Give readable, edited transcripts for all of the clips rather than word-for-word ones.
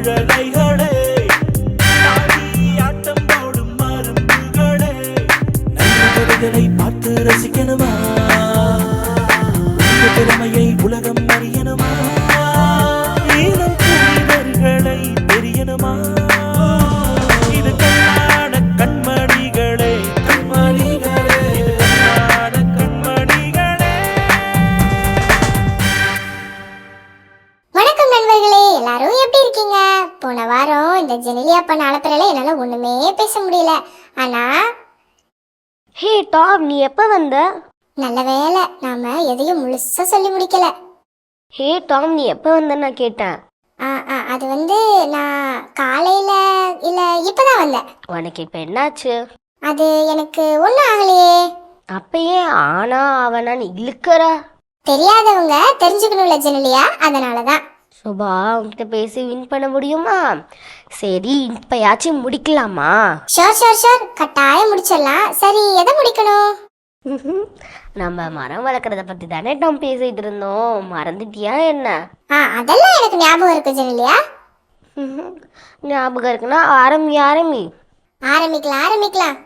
மழலைகளே, ஆட்டம் போடும் மருந்துகளே, நல்ல பார்த்து ரசிக்கணுமா? திறமையை உலகம் அறியணுமா? ஈனம் புரிவர்களை தெரியணுமா? இது கண்ணான கண்மணிகளே, கண்மணிகளே, கண்ணான கண்மணிகளே. வணக்கம் நண்பர்களே, எல்லாரும் எப்படி இருக்கீங்க? போன வாரம் இந்த ஜெனிலியா பண்ண அலப்பறையில என்னால ஒண்ணுமே பேச முடியல. ஆனா ஹே டாம், நீ எப்போ வந்த? நல்ல வேலை, நாம எதையும் முழுசா சொல்லி முடிக்கல. ஹே டாம், நீ எப்போ வந்தன்னு நான் கேட்டேன். அது நான் காலையில இல்ல இப்பதான் வந்தேன். உனக்கு இப்போ என்னாச்சு? அது எனக்கு ஒன்றும் ஆகலையே. அப்பயே ஆனா அவனான்னு இழுக்கிற. தெரியாதவங்க தெரிஞ்சுக்கணும்ல ஜெனிலியா, அதனாலதான். சுபா, உன்கிட்ட பேசி வின் பண்ண முடியுமா? சரி, இப்பயாச்சும் முடிக்கலாமா? ஷோர் கட்டாயம் முடிச்சிடலாம். சரி, எதை முடிக்கணும்? நம்ம மரம் வளர்க்குறத பற்றி தானே டாம் பேசிட்டு இருந்தோம், மறந்துட்டியா என்ன? அதெல்லாம் எனக்கு ஞாபகம் இருக்கு ஜெனிலியா. ஞாபகம் இருக்குன்னா ஆரம்பிக்கலாம்.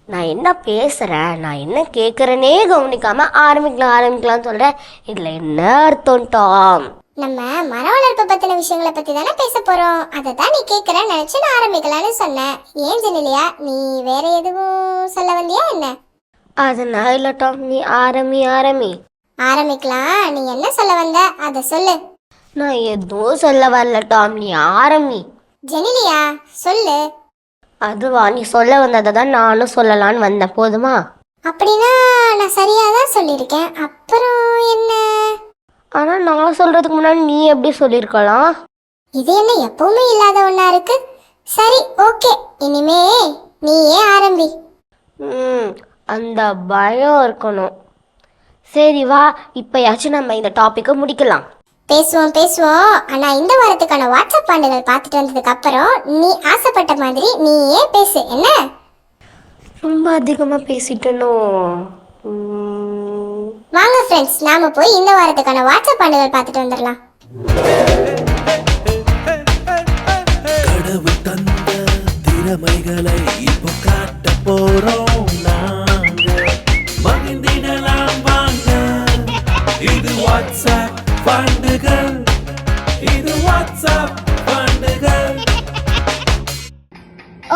நான் என்ன பேசுகிறேன், நான் என்ன கேட்குறேனே கவனிக்காம ஆரம்பிக்கலாம் சொல்கிறேன். இதில் என்ன அர்த்தம் டாம்? நம்ம மர வளர்ப்பு பத்தின விஷயங்களை பத்தி தானே பேச போறோம். அதை தான் நீ கேட்கறேன்னு நினைச்சு நான் ஆரம்பிக்கலான்னு சொன்னேன். ஏன் ஜெனிலியா, நீ வேற எதுவும் சொல்ல வந்தியா என்ன? அதனால இல்லை டாம், நீ ஆரம்பிக்கலாம். நீ என்ன சொல்ல வந்த அதை சொல்லு. நான் எதுவும் சொல்ல வரல டாம், நீ ஆரம்பி. ஜெனிலியா சொல்லு. அதுவா, நீ சொல்ல வந்ததை தான் நானும் சொல்லலான்னு வந்தேன், போதுமா? அப்படின்னா நான் சரியா தான் சொல்லியிருக்கேன். அப்புறம் என்ன? ஆனால் நான் சொல்கிறதுக்கு முன்னாடி நீ எப்படி சொல்லியிருக்கலாம்? இது என்ன எப்பவுமே இல்லாத ஒன்றா இருக்கு. சரி, ஓகே, இனிமே நீயே ஆரம்பி. அந்த பயம் இருக்கணும். சரி வா, இப்போயாச்சும் நம்ம இந்த டாப்பிக்கை முடிக்கலாம். பேசுவோம். ஆனால் இந்த வாரத்துக்கான வாட்ஸ்அப் பாண்டுகள் பார்த்துட்டு வந்ததுக்கு அப்புறம் நீ ஆசைப்பட்ட மாதிரி நீயே பேசு, என்ன? ரொம்ப அதிகமாக பேசிட்டனோ? வாங்க ஃப்ரெண்ட்ஸ், நாம போய் இந்த வாரத்துக்கான வாட்ஸ்அப் பாண்டுகள் பார்த்துட்டு வந்துடலாம். கடவுள் தந்த திறமைகளை இப்போ காட்ட போறோம் நாங்க. மகிழ்ந்திடலாம் வாங்க. இது WhatsApp பாண்டுகள்.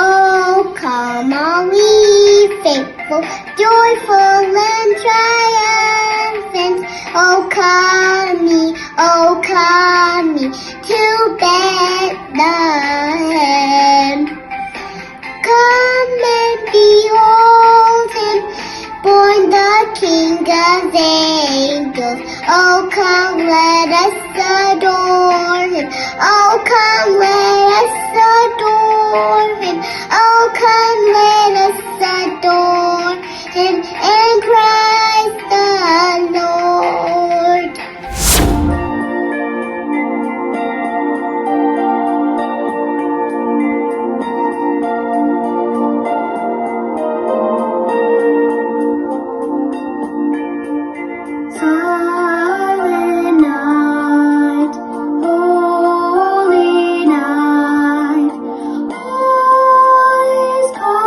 Oh, come on, we faithful, joyful and triumphant. Oh, come me to Bethlehem. Come and behold him, born the King of angels. Oh, come, let us adore him. Oh, come, let us adore him. Oh, come, let us adore him in Christ the Lord. Holy night, all is calm.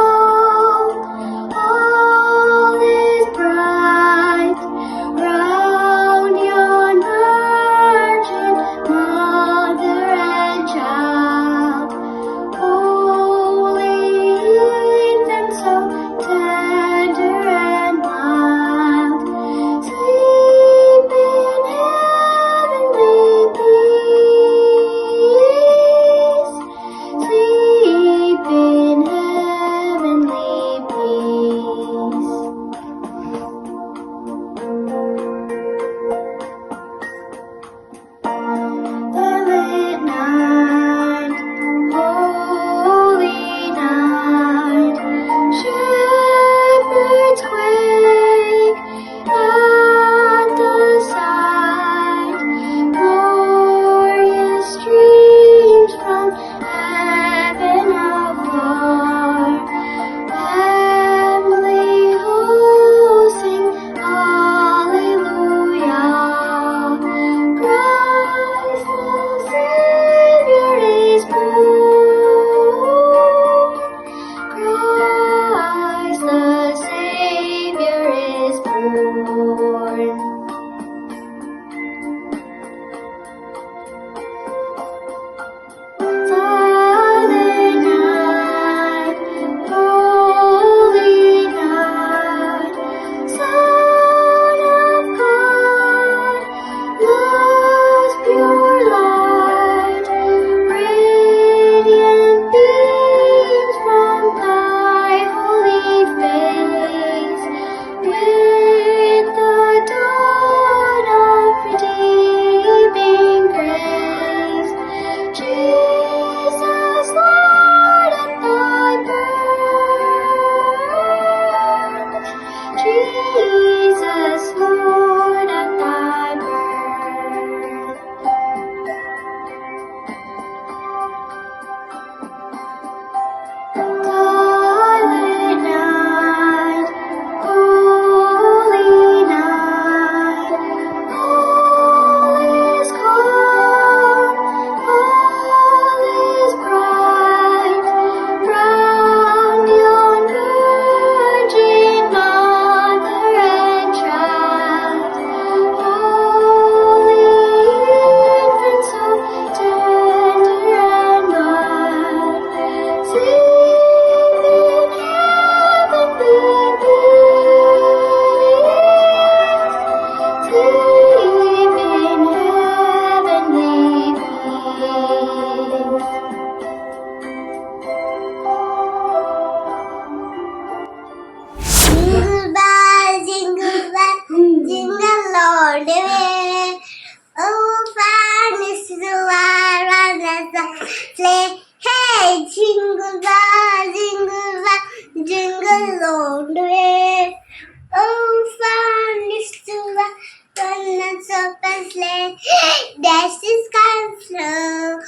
Dashes come slow,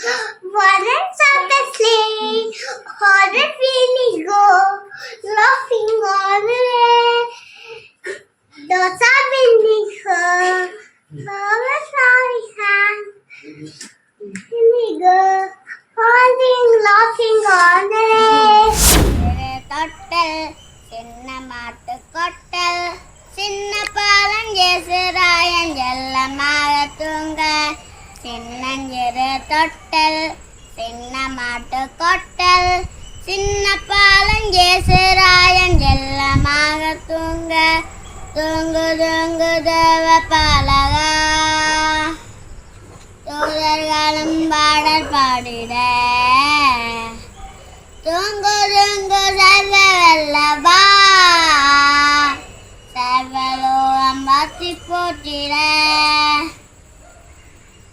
warrants of the sleigh, horror feelings go, laughing all the way. Those are winning her, flowers are in hand. Here we go, holding, laughing all the way. Tottel, சின்ன மாட்டு கொட்டல் சின்ன பாலஞ்சேசுராயன் செல்லமாக தூங்க சின்னஞ்சிறு தொட்டல் சின்ன மாட்டு கொட்டல் சின்ன பாலஞ்சேசுராயன் செல்லமாக தூங்க தூங்கு தூங்கு தேவ பாலகா தூதர்களும் பாடல் பாடிட தூங்கு தூங்கு சர்வ வல்லபா சர்வலோகம் பத்தி போற்றிட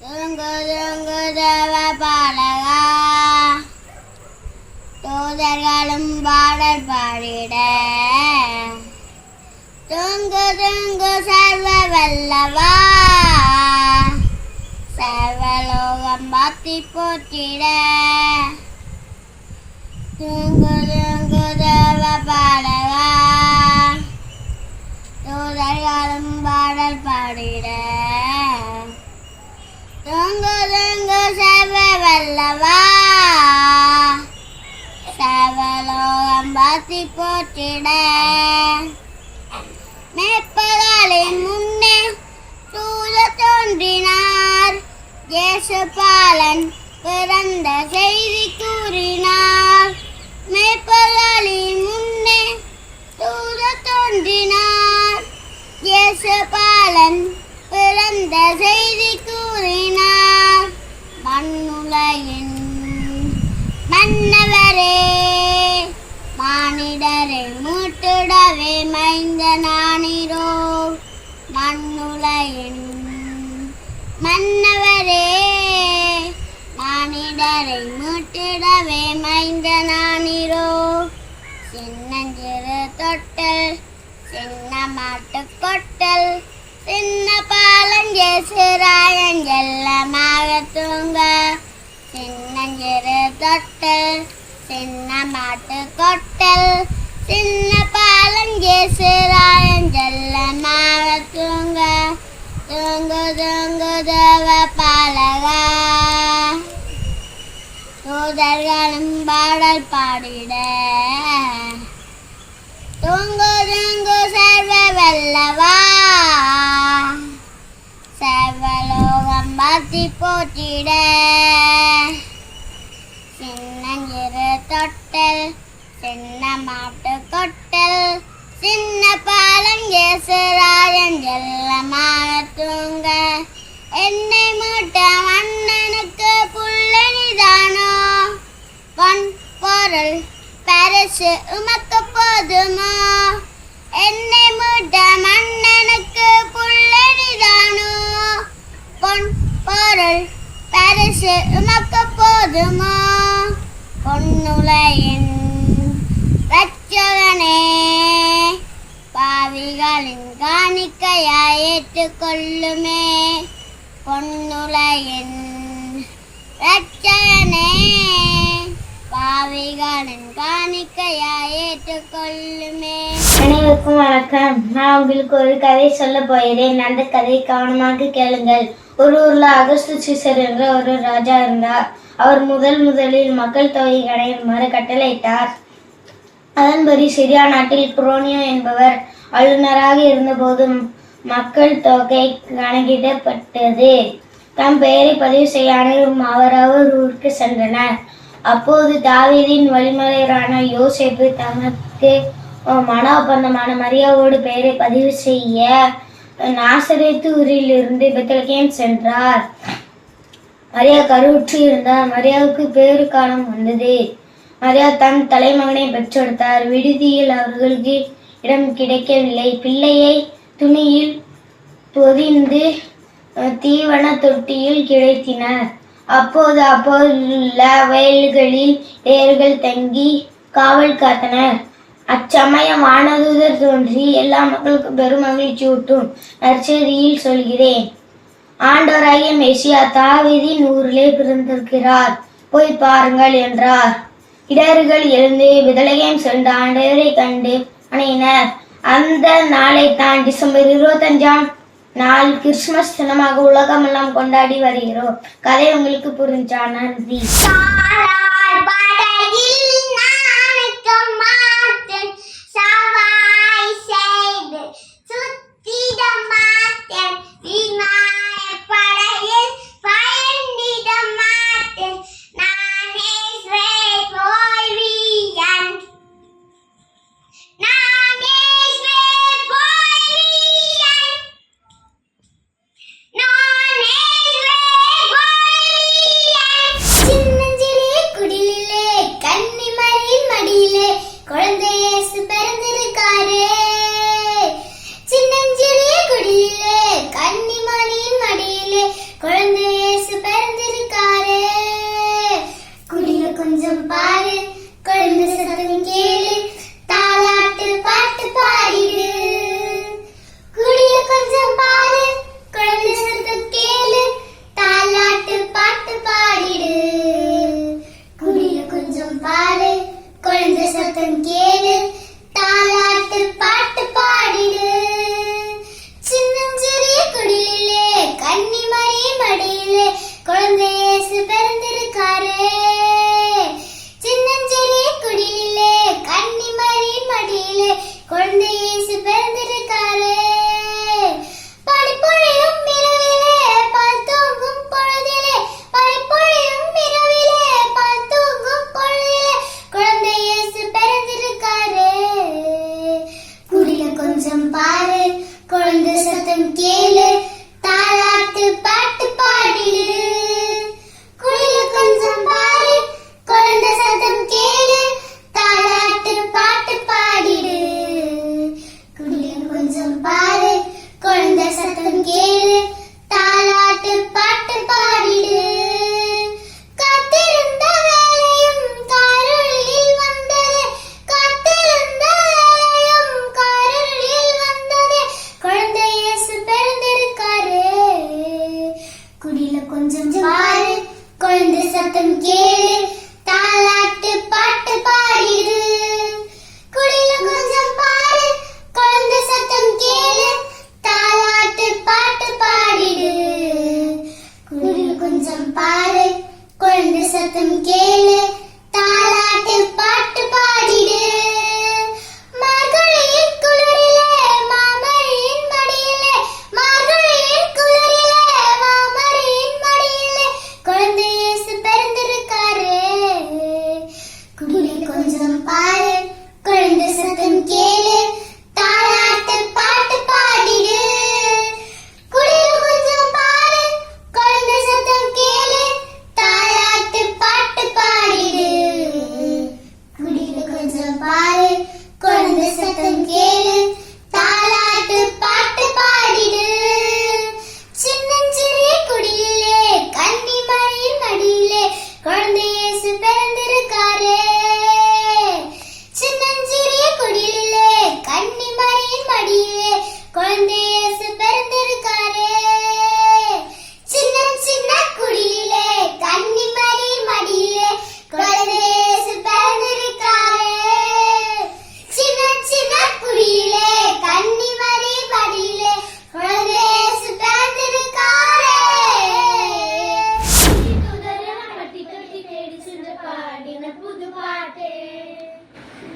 தூங்கு தூங்கு தேவ பாலகா தூதர்களும் பாடல் பாடிட தூங்கு தூங்கு சர்வ வல்லபா சர்வலோகம் பத்தி போற்றிட தூங்கு தூங்கு தேவ பாலகா தூதர்களும் பாடல் பாடிட தூங்கு தூங்கு சர்வ வல்லவா சர்வலோகம் பத்தி போற்றிட மேற்பகாலின் முன்னே தூத தோன்றினார் இயேசுபாலன் பிறந்த செய்தி கூறினார் மேற்பகாலின் முன்னே தூத தோன்றினார் இயேசுபாலன் பிறந்த செய்தி கூறினார் மண்ணுலகின் மன்னவரே மானிடரை மீட்டிடவே மைந்தனானிரோ மண்ணுலகின் மன்னவரே மானிடரை மீட்டிடவே மைந்தனானிரோ சின்னஞ்சிறு தொட்டல் சின்ன மாட்டு கொட்டல் சின்ன பாலஞ்சேசுராயன் செல்லமாக தூங்க சின்னஞ்சிறு தொட்டல் சின்ன மாட்டு கொட்டல் சின்ன பாலஞ்சேசுராயன் செல்லமாக தூங்க தூங்கு தூங்கு தேவ பாலகா தூதர்களும் பாடல் பாடிட தூங்கு தூங்கு சர்வ வல்லவா சர்வலோகம் பத்தி போற்றிட சின்னஞ்சிறு தொட்டல் சின்ன மாட்டு கொட்டல் சின்ன பாலஞ்சேசுராயன் செல்லமாக தூங்க என்னை மூட்ட மன்னனுக்கு புள்ளனிதானோ பொன் பொருள் பரிசு உமக்கு போதுமோ என்னை மூட்ட மன்னனுக்கு புள்ளனிதானோ பொன் பொருள் பரிசு உமக்கு போதுமோ பொன்னுலகின் ரட்சகனே பாவிகளின் காணிக்கையாய் ஏற்றுக்கொள்ளுமே பொன்னுலகின் ரட்சகனே பாவிகளின் காணிக்கையாய் ஏற்றுக்கொள்ளுமே. அனைவருக்கும் வணக்கம். நான் உங்களுக்கு ஒரு கதை சொல்ல போகிறேன். அந்த கதை கவனமாக கேளுங்கள். ஒரு ஊர்ல அகஸ்து சீசர் என்ற ஒரு ராஜா இருந்தார். அவர் முதலில் மக்கள் தொகை கணக்கிடுமாறு கட்டளையிட்டார். அதன்படி சிரியா நாட்டில் குரோனியோ என்பவர் ஆளுநராக இருந்தபோது மக்கள் தொகை கணக்கிடப்பட்டது. தம் பெயரை பதிவு செய்ய அனைவரும் அவரவர் ஊருக்கு சென்றனர். அப்போது தாவீதின் வழிமறையரான யோசேப்பு தமக்கு மன ஒப்பந்தமான மரியாவோடு பெயரை பதிவு செய்ய நாசரேத்து ஊரில் இருந்து பெத்லகேம் சென்றார். மரியா கருவுற்று இருந்தார். மரியாவுக்கு பேறு காலம் வந்தது. மரியா தன் தலைமகனை பெற்றெடுத்தார். விடுதியில் அவர்களுக்கு இடம் கிடைக்கவில்லை. பிள்ளையை துணியில் பொதிந்து தீவன தொட்டியில் கிடத்தினர். அப்போதுள்ள வயல்களில் தேர்கள் தங்கி காவல் காத்தனர். அச்சமயம் வானதூதர் தோன்றி எல்லா மக்களுக்கும் பெரும் மகிழ்ச்சி ஊட்டும் நற்செய்தியில் சொல்கிறேன். ஆண்டவராகிய மெசியா தாவீதின் ஊரிலே பிறந்திருக்கிறார், போய் பாருங்கள் என்றார். இடர்கள் எழுந்து பெத்லகேம் சென்று ஆண்டவரை கண்டு வணங்கினர். அந்த நாளை தான் டிசம்பர் 25ஆம் நாள் கிறிஸ்துமஸ் தினமாக உலகமெல்லாம் கொண்டாடி வருகிறோம். கதை உங்களுக்கு புரிஞ்சா? நன்றி.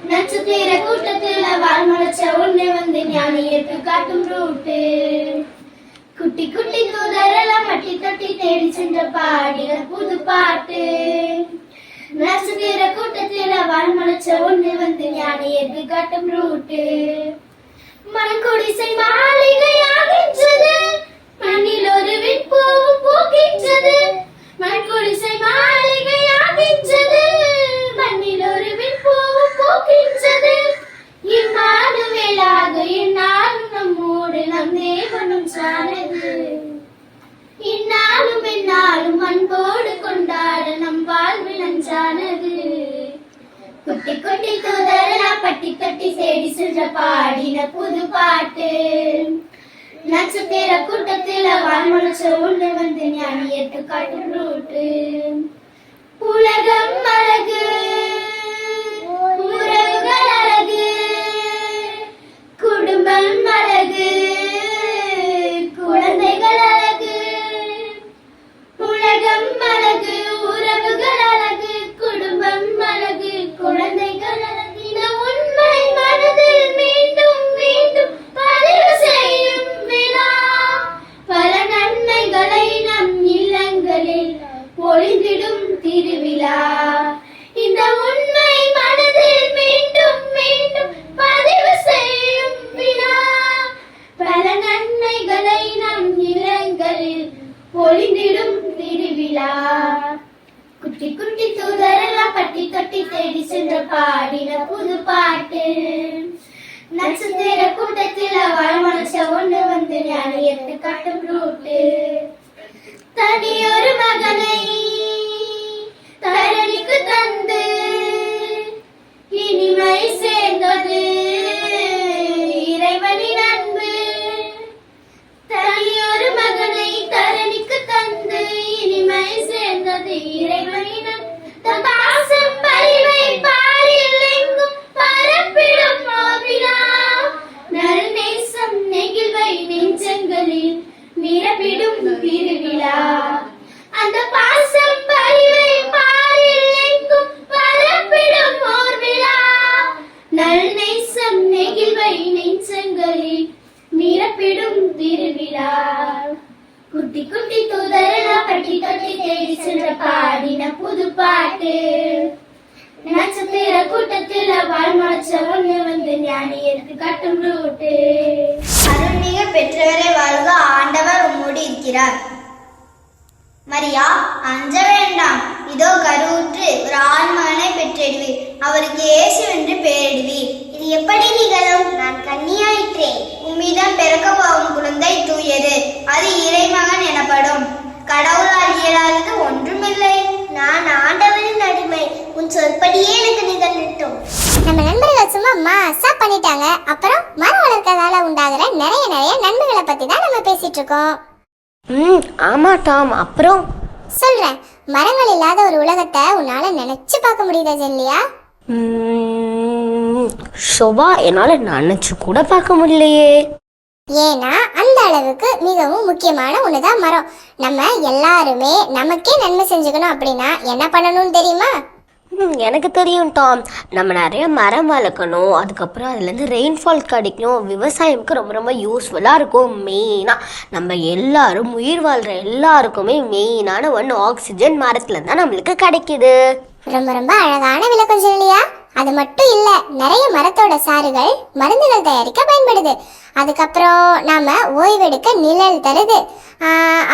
நட்சத்திர கூட்டத்துல வாழ்மலைச்ச ஒண்ணு வந்து ஞானியத்து காட்டும் ரூட்டு. குட்டி குட்டி தூதரெல்லாம் மட்டி தட்டி தேடி சென்ற பாடின புது பாட்டு. நட்சத்திர கூட்டத்துல வாழ்மலைச்ச ஒண்ணு வந்து ஞானியத்து காட்டும் ரூட்டு. மண்குடிசை மாளிகையாகின்றது, மண்ணில் ஒரு விற்போவும் பூக்கின்றது. மண்குடிசை மாளிகையாகின்றது, மண்ணில் ஒரு விற்போவும் பூக்கின்றது. இம்மானுவேலாக இந்நாளும் நம்மோடு நம் தேவனும் சானது. இந்நாளும் எந்நாளும் அன்போடு கொண்டாட நம் வாழ்வில் நஞ்சானது. குட்டி குட்டி தூதரெல்லாம் பட்டி தொட்டி தேடி சென்ற பாடின புது பாட்டு. நட்சத்திர கூட்டத்தில் வாழ்மனச ஒன்று வந்து ஞானி எடுத்து காட்டும் ரூட்டு. உலகம் அழகு, உறவுகள் அழகு, குடும்பம் அழகு, குழந்தைகள் அழகு. உலகம் அழகு, உறவுகள் அழகு, குடும்பம் அழகு, குழந்தைகள் அழகு. இந்த உண்மை மனதில் மீண்டும் மீண்டும் பதிவு செய்யும் விழா. பல நன்மைகளை நம் இல்லங்களில் ஒளிந்திடும் திருவிழா. இந்த உண்மை மனதில் மீண்டும் மீண்டும் பதிவு செய்யும் விழா. பல நன்மைகளை நம் இல்லங்களில் ஒளிந்திடும் திருவிழா. குட்டி குட்டி தூதரெல்லாம் பட்டி தொட்டி தேடி சென்ற பாடின புது பாட்டு. நட்சத்திர கூட்டத்தில் வாழ்மனச ஒன்று வந்து ஞானி எடுத்து காட்டும் ரூட்டு. தனியொரு மகனை தரணிக்கு தந்து இனிமை சேர்ந்தது இறைவனின் அன்பு. தனியொரு மகனை தரணிக்கு தந்து இனிமை சேர்ந்தது இறைவனின் அன்பு. பாசம் பரிவை பாரில் எங்கும் பரப்பிடும் நோவினா. நல்நேசம் நெகிழ்வை நெஞ்சங்களில் நிரப்பிடும் திருவிழா. அந்த பாசம் பரிவை பாரில் எங்கும் பரப்பிடும் ஓர் விழா. நல்நேசம் நெகிழ்வை நெஞ்சங்களில் நிரப்பிடும் திருவிழா. குட்டி குட்டி தூதரெல்லாம் பட்டி தொட்டி தேடி சென்ற பாடின புது பாட்டு. நட்சத்திர கூட்டத்தில் வாழ்மனச ஒன்று வந்து ஞானி எடுத்து காட்டும் ரூட்டு. அருள்மிக பெற்றவரை வாழ்க, ஆண்டவர் உம்மோடு இருக்கிறார். மரியா, அஞ்ச வேண்டாம். இதோ கருவுற்று ஒரு ஆண்மகனை பெற்றெடுவீர், அவருக்கு இயேசு என்று பெயரிடுவீர். இது எப்படி நிகழும்? நான் கன்னியாயிற்றேன். உம்மிடம் பிறக்க போகும் குழந்தை தூயது, அது இறைமகன் எனப்படும். கடவுளால் இயலாதது ஒன்றுமில்லை. நான் ஆண்டவரின் அடிமை, உன் சொற்படியே எனக்கு நிகழட்டும். நம்ம நண்பர்கள் சும்மா மாசா பண்ணிட்டாங்க. அப்புறம் மரம் வளர்க்கறதால உண்டாகிற நிறைய நன்மைகளை பத்தி தான் நம்ம பேசிட்டு இருக்கோம். ஆமா டாம். அப்புறம் சொல்றேன், மரங்கள் இல்லாத ஒரு உலகத்தை உன்னால நினைச்சு பார்க்க முடியுதா ஜெல்லியா? ஷோபா, என்னால நினைச்சு கூட பார்க்க முடியலையே. ஏன்னா அந்த அளவுக்கு மிகவும் முக்கியமான ஒண்ணுதான் மரம். நம்ம எல்லாருமே நமக்கே நன்மை செஞ்சுக்கணும் அப்படின்னா என்ன பண்ணணும்னு தெரியுமா? எனக்கு தெரியும் டாம். நம்ம நிறைய மரம் வளர்க்கணும், அதுக்கப்புறம் அதுலேருந்து ரெயின்ஃபால் கிடைக்கும், விவசாயம்க்கு ரொம்ப ரொம்ப யூஸ்ஃபுல்லாக இருக்கும். மெயினாக நம்ம எல்லாரும் உயிர் வாழ்கிற எல்லாருக்குமே மெயினான ஒன்று ஆக்சிஜன் மரத்தில் தான் நம்மளுக்கு கிடைக்கிது. ரொம்ப ரொம்ப அழகான விளக்கம் ஜெல்லியா. அது மட்டும் இல்ல, நிறைய மரத்தோட சாறுகள் மருந்துகள் தயாரிக்க பயன்படுது. அதுக்கப்புறம் நாம ஓய்வெடுக்க நிழல் தருது.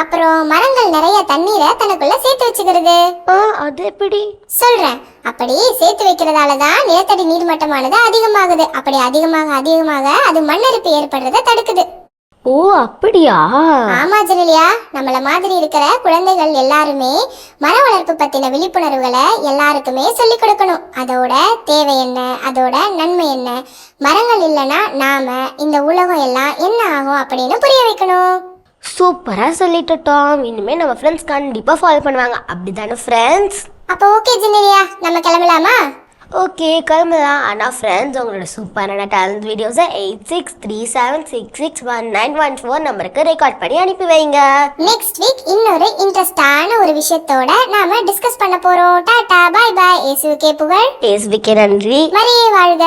அப்புறம் மரங்கள் நிறைய தண்ணீரை தனக்குள்ள சேர்த்து வச்சுக்கிறது. அது எப்படி சொல்றேன். அப்படி சேர்த்து வைக்கிறதால தான் நிலத்தடி நீர்மட்டமானது அதிகமாகுது. அப்படி அதிகமாக அது மண்ணரிப்பு ஏற்படுறத தடுக்குது. ஓ அப்படியா? ஆமா ஜெனிலியா, நம்மள மாதிரி இருக்கிற குழந்தைகள் எல்லாருமே மர வளர்ப்பு பத்தின விழிப்புணர்வுகளை எல்லாருக்குமே சொல்லி கொடுக்கணும். அதோட தேவை என்ன, அதோட நன்மை என்ன, மரங்கள் இல்லைன்னா நாம இந்த உலகம் எல்லாம் என்ன ஆகும் அப்படின்னு புரிய வைக்கணும். சூப்பரா சொல்லிட்டு டாம். இனிமே நம்ம ஃப்ரெண்ட்ஸ் கண்டிப்பா ஃபாலோ பண்ணுவாங்க, அப்படிதானே ஃப்ரெண்ட்ஸ்? அப்போ ஓகே ஜெனிலியா, நம்ம கிளம்பலாமா? ஓகே கிளம்பலாம். ஆனால் ஃப்ரெண்ட்ஸ், உங்களோட சூப்பரான டேலண்ட் வீடியோஸை 8637661914 நம்பருக்கு ரெக்கார்ட் பண்ணி அனுப்பி வைங்க. நெக்ஸ்ட் வீக் இன்னொரு இன்ட்ரெஸ்டான ஒரு விஷயத்தோட நாம டிஸ்கஸ் பண்ண போறோம். Tata bye bye. இயேசுவுக்கே புகழ். இயேசுவுக்கே நன்றி. மரியே வாழ்க.